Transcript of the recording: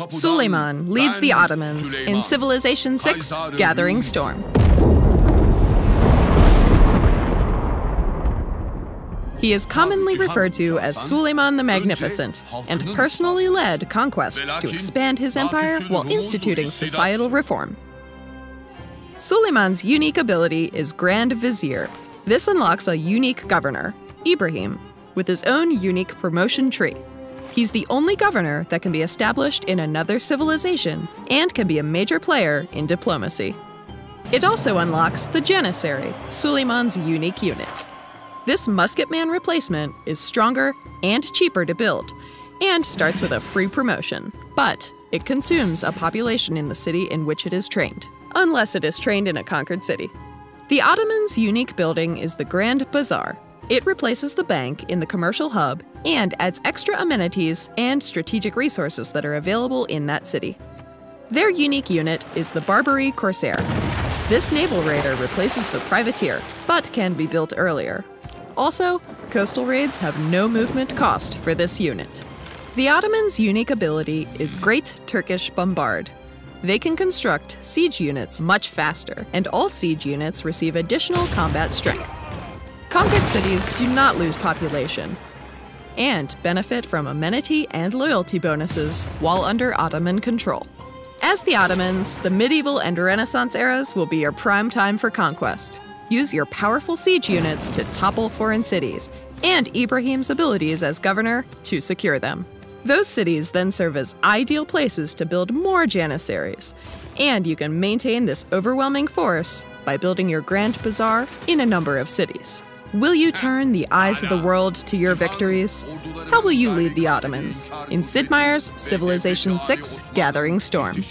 Suleiman leads the Ottomans in Civilization 6, Gathering Storm. He is commonly referred to as Suleiman the Magnificent, and personally led conquests to expand his empire while instituting societal reform. Suleiman's unique ability is Grand Vizier. This unlocks a unique governor, Ibrahim, with his own unique promotion tree. He's the only governor that can be established in another civilization and can be a major player in diplomacy. It also unlocks the Janissary, Suleiman's unique unit. This musketman replacement is stronger and cheaper to build, and starts with a free promotion, but it consumes a population in the city in which it is trained, unless it is trained in a conquered city. The Ottomans' unique building is the Grand Bazaar. It replaces the bank in the commercial hub and adds extra amenities and strategic resources that are available in that city. Their unique unit is the Barbary Corsair. This naval raider replaces the privateer, but can be built earlier. Also, coastal raids have no movement cost for this unit. The Ottomans' unique ability is Great Turkish Bombard. They can construct siege units much faster, and all siege units receive additional combat strength. Conquered cities do not lose population and benefit from amenity and loyalty bonuses while under Ottoman control. As the Ottomans, the medieval and Renaissance eras will be your prime time for conquest. Use your powerful siege units to topple foreign cities, and Ibrahim's abilities as governor to secure them. Those cities then serve as ideal places to build more Janissaries, and you can maintain this overwhelming force by building your Grand Bazaar in a number of cities. Will you turn the eyes of the world to your victories? How will you lead the Ottomans in Sid Meier's Civilization 6, Gathering Storm?